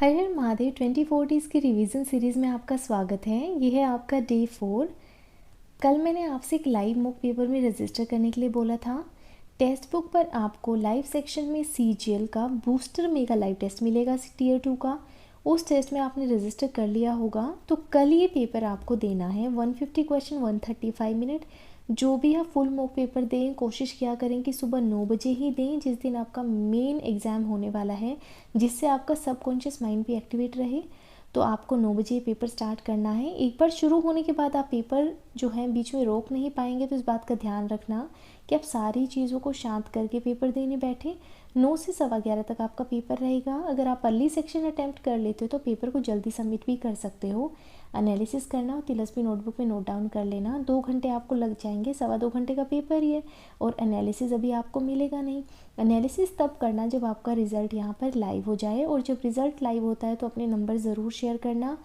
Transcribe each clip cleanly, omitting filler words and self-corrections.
हर हर Mahadev 24 days की revision series में आपका स्वागत है। ये है आपका डे 4। कल मैंने आपसे एक लाइव मॉक पेपर में रजिस्टर करने के लिए बोला था। टेक्स्ट बुक पर आपको लाइव सेक्शन में CGL का बूस्टर मेगा लाइव टेस्ट मिलेगा टियर 2 का। उस टेस्ट में आपने रजिस्टर कर लिया होगा तो कल ये पेपर आपको देना है। 150 क्वेश्चन 135 मिनट। जो भी आप फुल मॉक पेपर दें कोशिश किया करें कि सुबह 9 बजे ही दें, जिस दिन आपका मेन एग्ज़ाम होने वाला है, जिससे आपका सबकॉन्शियस माइंड भी एक्टिवेट रहे। तो आपको 9 बजे ये पेपर स्टार्ट करना है। एक बार शुरू होने के बाद आप पेपर जो है बीच में रोक नहीं पाएंगे, तो इस बात का ध्यान रखना कि आप सारी चीज़ों को शांत करके पेपर देने बैठे। 9 से 11:15 तक आपका पेपर रहेगा। अगर आप अर्ली सेक्शन अटैम्प्ट कर लेते हो तो पेपर को जल्दी सबमिट भी कर सकते हो। एनालिसिस करना और तिलस्मी नोटबुक में नोट डाउन कर लेना। 2 घंटे आपको लग जाएंगे, 2.25 घंटे का पेपर ही है और एनालिसिस अभी आपको मिलेगा नहीं। एनालिसिस तब करना जब आपका रिज़ल्ट यहाँ पर लाइव हो जाए, और जब रिज़ल्ट लाइव होता है तो अपने नंबर ज़रूर शेयर करना।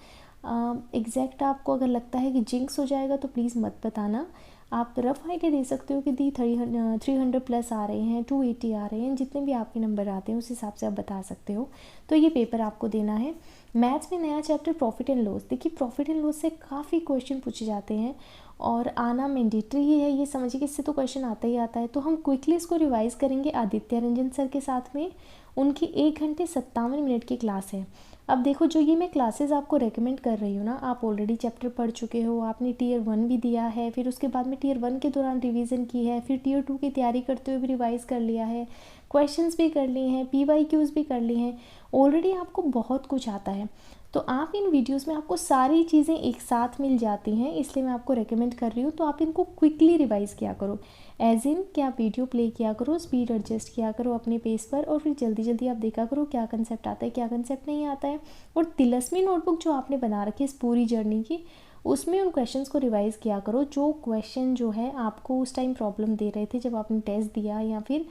एग्जैक्ट आपको अगर लगता है कि जिंक्स हो जाएगा तो प्लीज़ मत बताना। आप रफ आइडिया दे सकते हो कि 300 प्लस आ रहे हैं, 280 आ रहे हैं, जितने भी आपके नंबर आते हैं उस हिसाब से आप बता सकते हो। तो ये पेपर आपको देना है। मैथ्स में नया चैप्टर प्रॉफिट एंड लॉस। देखिए, प्रॉफिट एंड लॉस से काफ़ी क्वेश्चन पूछे जाते हैं और आना मैंडेटरी ही है, ये समझिए कि इससे तो क्वेश्चन आता ही आता है। तो हम क्विकली इसको रिवाइज़ करेंगे आदित्य रंजन सर के साथ में। उनकी 1 घंटे 57 मिनट की क्लास है। अब देखो, जो ये मैं क्लासेस आपको रेकमेंड कर रही हूँ ना, आप ऑलरेडी चैप्टर पढ़ चुके हो, आपने टियर 1 भी दिया है, फिर उसके बाद में टियर 1 के दौरान रिवीजन की है, फिर टियर 2 की तैयारी करते हुए भी रिवाइज़ कर लिया है, क्वेश्चंस भी कर लिए हैं, PYQs भी कर लिए हैं। ऑलरेडी आपको बहुत कुछ आता है। तो आप इन वीडियोस में आपको सारी चीज़ें एक साथ मिल जाती हैं, इसलिए मैं आपको रेकमेंड कर रही हूँ। तो आप इनको क्विकली रिवाइज़ किया करो, एज इन कि आप वीडियो प्ले किया करो, स्पीड एडजस्ट किया करो अपने पेस पर, और फिर जल्दी जल्दी आप देखा करो क्या कंसेप्ट आता है क्या कंसेप्ट नहीं आता है। और तिलस्मी नोटबुक जो आपने बना रखी है इस पूरी जर्नी की, उसमें उन क्वेश्चंस को रिवाइज़ किया करो जो क्वेश्चन जो है आपको उस टाइम प्रॉब्लम दे रहे थे जब आपने टेस्ट दिया, या फिर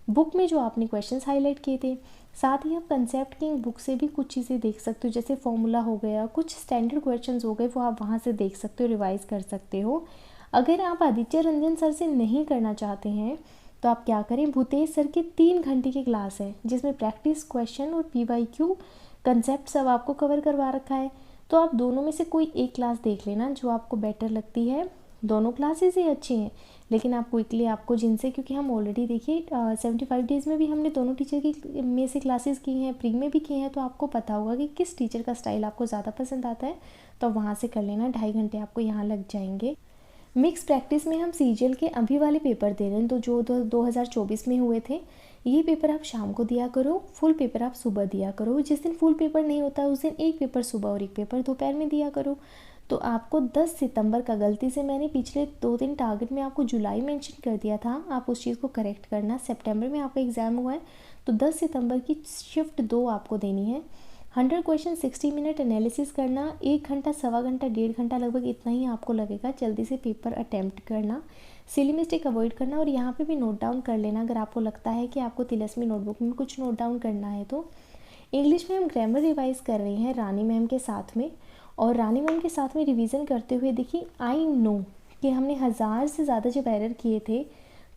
बुक में जो आपने क्वेश्चंस हाईलाइट किए थे। साथ ही आप कंसेप्ट की बुक से भी कुछ चीज़ें देख सकते हो, जैसे फॉर्मूला हो गया, कुछ स्टैंडर्ड क्वेश्चंस हो गए, वो आप वहाँ से देख सकते हो, रिवाइज़ कर सकते हो। अगर आप आदित्य रंजन सर से नहीं करना चाहते हैं तो आप क्या करें, भूतेश सर की 3 घंटे की क्लास है जिसमें प्रैक्टिस क्वेश्चन और PYQ कंसेप्ट सब आपको कवर करवा रखा है। तो आप दोनों में से कोई एक क्लास देख लेना जो आपको बेटर लगती है। दोनों क्लासेस ही अच्छी हैं, लेकिन आप क्विकली आपको जिनसे, क्योंकि हम ऑलरेडी देखिए 75 डेज़ में भी हमने दोनों टीचर की में से क्लासेस की हैं, प्री में भी की हैं, तो आपको पता होगा कि किस टीचर का स्टाइल आपको ज़्यादा पसंद आता है। तो वहाँ से कर लेना, 2.5 घंटे आपको यहाँ लग जाएंगे। मिक्स प्रैक्टिस में हम CGL के अभी वाले पेपर दे रहे हैं, तो जो 2024 में हुए थे, ये पेपर आप शाम को दिया करो, फुल पेपर आप सुबह दिया करो। जिस दिन फुल पेपर नहीं होता उस दिन एक पेपर सुबह और एक पेपर दोपहर में दिया करो। तो आपको 10 सितंबर का, गलती से मैंने पिछले 2 दिन टारगेट में आपको जुलाई मेंशन कर दिया था, आप उस चीज़ को करेक्ट करना। सितंबर में आपका एग्ज़ाम हुआ है तो 10 सितंबर की शिफ्ट 2 आपको देनी है। 100 क्वेश्चन 60 मिनट एनालिसिस करना, 1 घंटा 1.25 घंटा 1.5 घंटा लगभग इतना ही आपको लगेगा। जल्दी से पेपर अटैम्प्ट करना, सिली मिस्टेक अवॉइड करना, और यहाँ पे भी नोट डाउन कर लेना अगर आपको लगता है कि आपको तिलस्मी नोटबुक में कुछ नोट डाउन करना है तो। इंग्लिश में हम ग्रामर रिवाइज़ कर रहे हैं रानी मैम के साथ में, और रानी मैम के साथ में रिवीजन करते हुए देखिए, आई नो कि हमने 1000 से ज़्यादा जब एरर किए थे,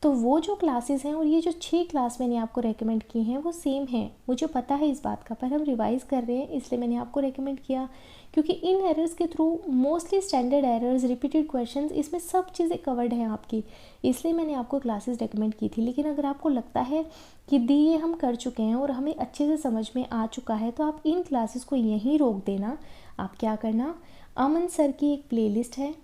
तो वो जो क्लासेस हैं और ये जो 6 क्लास मैंने आपको रेकमेंड की हैं वो सेम हैं, मुझे पता है इस बात का, पर हम रिवाइज़ कर रहे हैं इसलिए मैंने आपको रेकमेंड किया। क्योंकि इन एरर्स के through mostly standard errors, repeated questions, इसमें सब चीज़ें कवर्ड हैं आपकी, इसलिए मैंने आपको क्लासेस रेकमेंड की थी। लेकिन अगर आपको लगता है कि दी ये हम कर चुके हैं और हमें अच्छे से समझ में आ चुका है, तो आप इन क्लासेस को यहीं रोक देना। आप क्या करना, अमन सर की एक प्लेलिस्ट है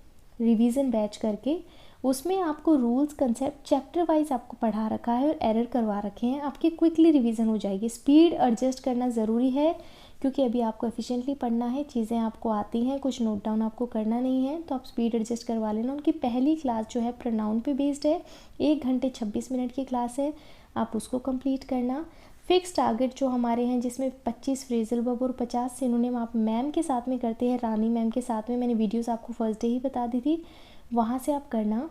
रिवीजन बैच करके, उसमें आपको रूल्स कंसेप्ट चैप्टर वाइज आपको पढ़ा रखा है और एरर करवा रखे हैं, आपकी क्विकली रिवीजन हो जाएगी। स्पीड एडजस्ट करना ज़रूरी है क्योंकि अभी आपको एफिशिएंटली पढ़ना है, चीज़ें आपको आती हैं, कुछ नोट डाउन आपको करना नहीं है, तो आप स्पीड एडजस्ट करवा लेना। उनकी पहली क्लास जो है प्रोनाउन पे बेस्ड है, 1 घंटे 26 मिनट की क्लास है, आप उसको कंप्लीट करना। फिक्स टारगेट जो हमारे हैं जिसमें 25 फ्रेजल वर्ब और 50 सिनोनिम आप मैम के साथ में करते हैं, रानी मैम के साथ में, मैंने वीडियोस आपको फर्स्ट डे ही बता दी थी, वहाँ से आप करना।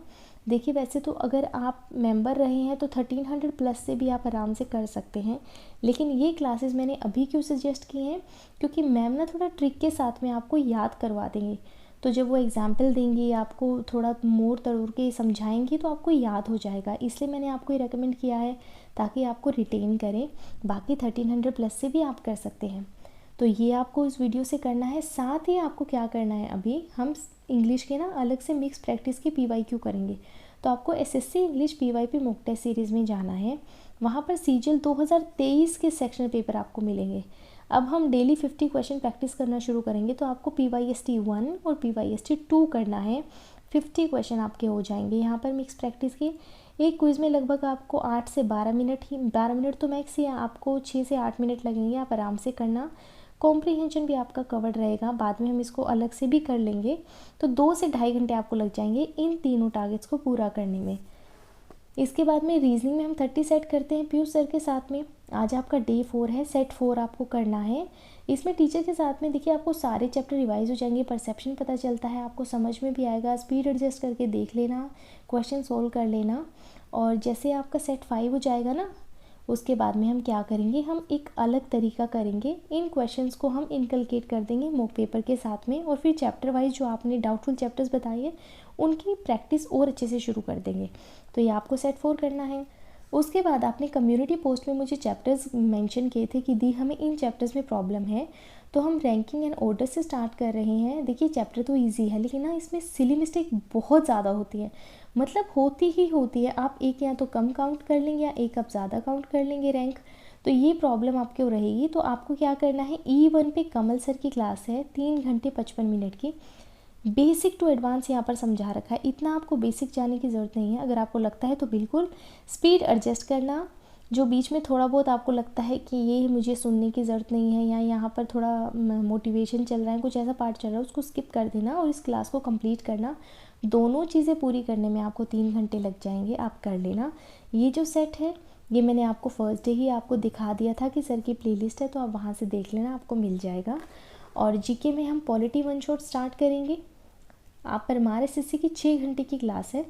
देखिए, वैसे तो अगर आप मेंबर रहे हैं तो 1300 प्लस से भी आप आराम से कर सकते हैं, लेकिन ये क्लासेस मैंने अभी क्यों सजेस्ट की हैं, क्योंकि मैम ना थोड़ा ट्रिक के साथ में आपको याद करवा देंगे। तो जब वो एग्जाम्पल देंगी, आपको थोड़ा मोड़ तोड़ के समझाएंगी तो आपको याद हो जाएगा, इसलिए मैंने आपको ये रेकमेंड किया है ताकि आपको रिटेन करें। बाकी 1300 प्लस से भी आप कर सकते हैं। तो ये आपको इस वीडियो से करना है। साथ ही आपको क्या करना है, अभी हम इंग्लिश के ना अलग से मिक्स प्रैक्टिस की PYQ करेंगे। तो आपको SSC English PYP mock test series में जाना है। वहाँ पर CGL 2023 के सेक्शनल पेपर आपको मिलेंगे। अब हम डेली 50 क्वेश्चन प्रैक्टिस करना शुरू करेंगे। तो आपको PYST 1 और PYST 2 करना है। 50 क्वेश्चन आपके हो जाएंगे यहाँ पर मिक्स प्रैक्टिस के। एक क्विज़ में लगभग आपको 8 से 12 मिनट ही, 12 मिनट तो मैक्स ही, आपको 6 से 8 मिनट लगेंगे। आप आराम से करना। कॉम्प्रीहेंशन भी आपका कवर्ड रहेगा, बाद में हम इसको अलग से भी कर लेंगे। तो 2 से ढाई घंटे आपको लग जाएंगे इन तीनों टारगेट्स को पूरा करने में। इसके बाद में रीजनिंग में हम 30 सेट करते हैं पीयूष सर के साथ में। आज आपका डे 4 है, सेट 4 आपको करना है। इसमें टीचर के साथ में देखिए आपको सारे चैप्टर रिवाइज हो जाएंगे, परसेप्शन पता चलता है, आपको समझ में भी आएगा। स्पीड एडजस्ट करके देख लेना, क्वेश्चन सोल्व कर लेना। और जैसे आपका सेट 5 हो जाएगा ना, उसके बाद में हम क्या करेंगे, हम एक अलग तरीका करेंगे। इन क्वेश्चंस को हम इनकलकेट कर देंगे मॉक पेपर के साथ में, और फिर चैप्टर वाइज जो आपने डाउटफुल चैप्टर्स बताए हैं उनकी प्रैक्टिस और अच्छे से शुरू कर देंगे। तो ये आपको सेट 4 करना है। उसके बाद आपने कम्युनिटी पोस्ट में मुझे चैप्टर्स मेंशन किए थे कि दी हमें इन चैप्टर्स में प्रॉब्लम है, तो हम रैंकिंग एंड ऑर्डर से स्टार्ट कर रहे हैं। देखिए चैप्टर तो इजी है, लेकिन ना इसमें सिली मिस्टेक बहुत ज़्यादा होती है, मतलब होती ही होती है। आप एक या तो कम काउंट कर लेंगे या एक आप ज़्यादा काउंट कर लेंगे रैंक, तो ये प्रॉब्लम आपको रहेगी। तो आपको क्या करना है, E1 पे कमल सर की क्लास है 3 घंटे 55 मिनट की। बेसिक टू एडवांस यहाँ पर समझा रखा है, इतना आपको बेसिक जाने की ज़रूरत नहीं है। अगर आपको लगता है तो बिल्कुल स्पीड एडजस्ट करना। जो बीच में थोड़ा बहुत आपको लगता है कि ये मुझे सुनने की ज़रूरत नहीं है, या यहाँ पर थोड़ा मोटिवेशन चल रहा है, कुछ ऐसा पार्ट चल रहा है, उसको स्किप कर देना और इस क्लास को कंप्लीट करना। दोनों चीज़ें पूरी करने में आपको 3 घंटे लग जाएंगे, आप कर लेना। ये जो सेट है ये मैंने आपको फर्स्ट डे ही आपको दिखा दिया था कि सर की प्लेलिस्ट है, तो आप वहाँ से देख लेना, आपको मिल जाएगा। और जीके में हम पॉलिटी वन शॉट स्टार्ट करेंगे। आप परमार SSC की 6 घंटे की क्लास है।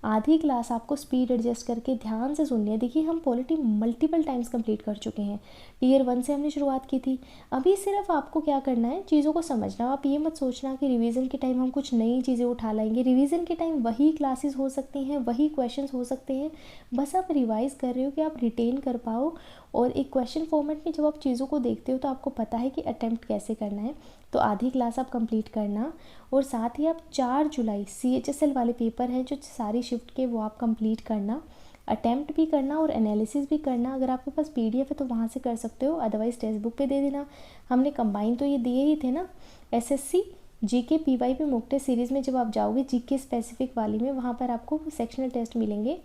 आधी क्लास आपको स्पीड एडजस्ट करके ध्यान से सुननी है। देखिए हम पॉलिटी मल्टीपल टाइम्स कंप्लीट कर चुके हैं, टियर 1 से हमने शुरुआत की थी। अभी सिर्फ आपको क्या करना है, चीज़ों को समझना। आप ये मत सोचना कि रिवीजन के टाइम हम कुछ नई चीज़ें उठा लाएंगे। रिवीजन के टाइम वही क्लासेस हो सकती हैं, वही क्वेश्चंस हो सकते हैं, बस आप रिवाइज कर रहे हो कि आप रिटेन कर पाओ। और एक क्वेश्चन फॉर्मेट में जब आप चीज़ों को देखते हो तो आपको पता है कि अटैम्प्ट कैसे करना है। तो आधी क्लास आप कंप्लीट करना। और साथ ही आप 4 जुलाई CHSL वाले पेपर हैं जो सारी शिफ्ट के, वो आप कंप्लीट करना, अटैम्प्ट भी करना और एनालिसिस भी करना। अगर आपके पास PDF है तो वहाँ से कर सकते हो, अदरवाइज़ टेक्स्ट बुक पे दे देना। हमने कंबाइन तो ये दिए ही थे ना, SSC GK PYP mock test series में जब आप जाओगे GK स्पेसिफिक वाली में, वहाँ पर आपको सेक्शनल टेस्ट मिलेंगे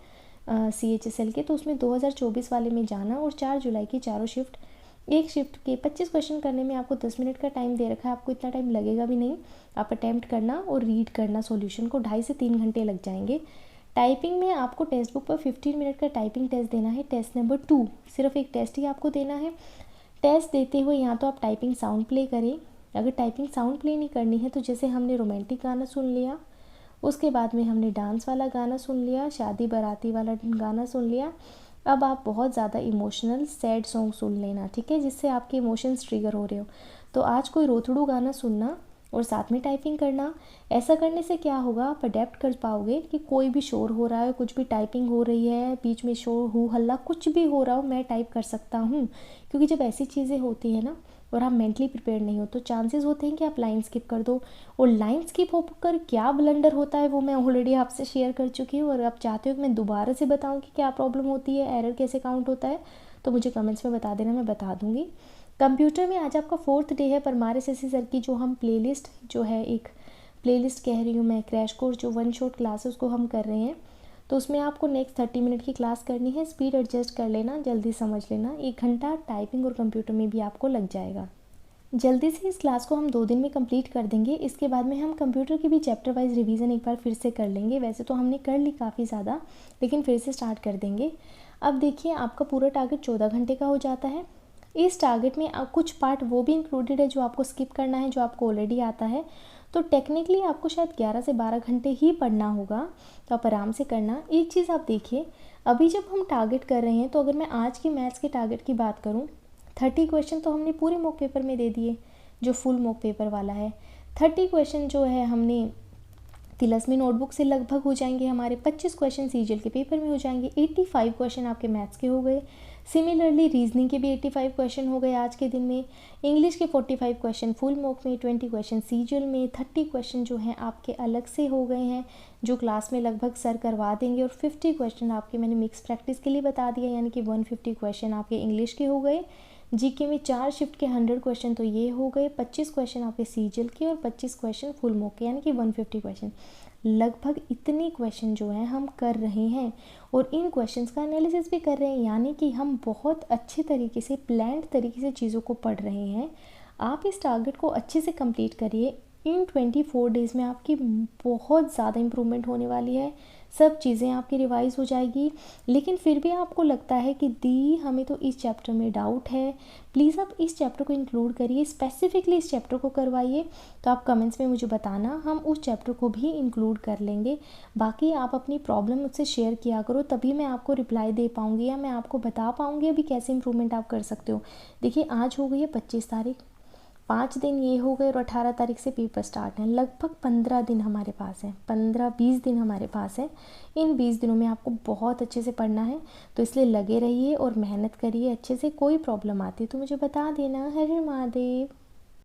CHSL के, तो उसमें 2024 वाले में जाना। और 4 जुलाई की चारों शिफ्ट, एक शिफ्ट के 25 क्वेश्चन करने में आपको 10 मिनट का टाइम दे रखा है, आपको इतना टाइम लगेगा भी नहीं। आप अटैम्प्ट करना और रीड करना सॉल्यूशन को, 2.5 से 3 घंटे लग जाएंगे। टाइपिंग में आपको टेक्स्ट बुक पर 15 मिनट का टाइपिंग टेस्ट देना है, टेस्ट नंबर 2। सिर्फ एक टेस्ट ही आपको देना है। टेस्ट देते हुए यहाँ तो आप टाइपिंग साउंड प्ले करें। अगर टाइपिंग साउंड प्ले नहीं करनी है तो जैसे हमने रोमांटिक गाना सुन लिया, उसके बाद में हमने डांस वाला गाना सुन लिया, शादी बाराती वाला गाना सुन लिया, अब आप बहुत ज़्यादा इमोशनल सैड सॉन्ग सुन लेना, ठीक है, जिससे आपके इमोशंस ट्रिगर हो रहे हो। तो आज कोई रोतड़ू गाना सुनना और साथ में टाइपिंग करना। ऐसा करने से क्या होगा, आप अडेप्ट कर पाओगे कि कोई भी शोर हो रहा है, कुछ भी टाइपिंग हो रही है, बीच में शोर हो हल्ला कुछ भी हो रहा हो, मैं टाइप कर सकता हूँ। क्योंकि जब ऐसी चीज़ें होती है ना और आप मेंटली प्रिपेयर नहीं हो तो चांसेस होते हैं कि आप लाइन स्किप कर दो। और लाइन स्किप होकर क्या ब्लंडर होता है वो मैं ऑलरेडी आपसे शेयर कर चुकी हूँ। और आप चाहते हो कि मैं दोबारा से बताऊँ कि क्या प्रॉब्लम होती है, एरर कैसे काउंट होता है, तो मुझे कमेंट्स में बता देना, मैं बता दूँगी। कंप्यूटर में आज आपका 4th डे है। परमार SSC सर की जो हम प्लेलिस्ट जो है, एक प्लेलिस्ट कह रही हूँ मैं, क्रैश कोर्स जो वन शॉट क्लास है उसको हम कर रहे हैं। तो उसमें आपको नेक्स्ट 30 मिनट की क्लास करनी है। स्पीड एडजस्ट कर लेना, जल्दी समझ लेना। 1 घंटा टाइपिंग और कंप्यूटर में भी आपको लग जाएगा। जल्दी से इस क्लास को हम 2 दिन में कंप्लीट कर देंगे। इसके बाद में हम कंप्यूटर की भी चैप्टर वाइज रिवीजन एक बार फिर से कर लेंगे। वैसे तो हमने कर ली काफ़ी ज़्यादा, लेकिन फिर से स्टार्ट कर देंगे। अब देखिए आपका पूरा टारगेट 14 घंटे का हो जाता है। इस टारगेट में कुछ पार्ट वो भी इंक्लूडेड है जो आपको स्किप करना है, जो आपको ऑलरेडी आता है। तो टेक्निकली आपको शायद 11 से 12 घंटे ही पढ़ना होगा, तो आप आराम से करना। एक चीज़ आप देखिए, अभी जब हम टारगेट कर रहे हैं, तो अगर मैं आज की मैथ्स के टारगेट की बात करूँ, 30 क्वेश्चन तो हमने पूरे मॉक पेपर में दे दिए, जो फुल मॉक पेपर वाला है। 30 क्वेश्चन जो है हमने तिलस्मी नोटबुक से लगभग हो जाएंगे हमारे। 25 क्वेश्चन CGL के पेपर में हो जाएंगे। 85 क्वेश्चन आपके मैथ्स के हो गए। सिमिलरली रीजनिंग के भी 85 क्वेश्चन हो गए आज के दिन में। इंग्लिश के 45 क्वेश्चन फुल मॉक में, 20 क्वेश्चन सीजीएल में, 30 क्वेश्चन जो हैं आपके अलग से हो गए हैं जो क्लास में लगभग सर करवा देंगे, और 50 क्वेश्चन आपके मैंने मिक्स प्रैक्टिस के लिए बता दिया, यानी कि 150 क्वेश्चन आपके इंग्लिश के हो गए। जीके में 4 शिफ्ट के 100 क्वेश्चन तो ये हो गए, 25 क्वेश्चन आपके सीजीएल के और 25 क्वेश्चन फुल मॉक के, यानी कि 150 क्वेश्चन। लगभग इतने क्वेश्चन जो हैं हम कर रहे हैं और इन क्वेश्चंस का एनालिसिस भी कर रहे हैं, यानी कि हम बहुत अच्छे तरीके से प्लान्ड तरीके से चीज़ों को पढ़ रहे हैं। आप इस टारगेट को अच्छे से कंप्लीट करिए। इन 24 डेज़ में आपकी बहुत ज़्यादा इम्प्रूवमेंट होने वाली है, सब चीज़ें आपकी रिवाइज़ हो जाएगी। लेकिन फिर भी आपको लगता है कि दी हमें तो इस चैप्टर में डाउट है, प्लीज़ आप इस चैप्टर को इंक्लूड करिए, स्पेसिफिकली इस चैप्टर को करवाइए। तो आप कमेंट्स में मुझे बताना, हम उस चैप्टर को भी इंक्लूड कर लेंगे। बाकी आप अपनी प्रॉब्लम मुझसे शेयर किया करो, तभी मैं आपको रिप्लाई दे पाऊँगी या मैं आपको बता पाऊँगी अभी कैसे इंप्रूवमेंट आप कर सकते हो। देखिए आज हो गई है 25 तारीख, 5 दिन ये हो गए और 18 तारीख से पेपर स्टार्ट हैं। लगभग 15 दिन हमारे पास हैं, 15-20 दिन हमारे पास हैं। इन 20 दिनों में आपको बहुत अच्छे से पढ़ना है, तो इसलिए लगे रहिए और मेहनत करिए अच्छे से। कोई प्रॉब्लम आती है तो मुझे बता देना। हर हर महादेव।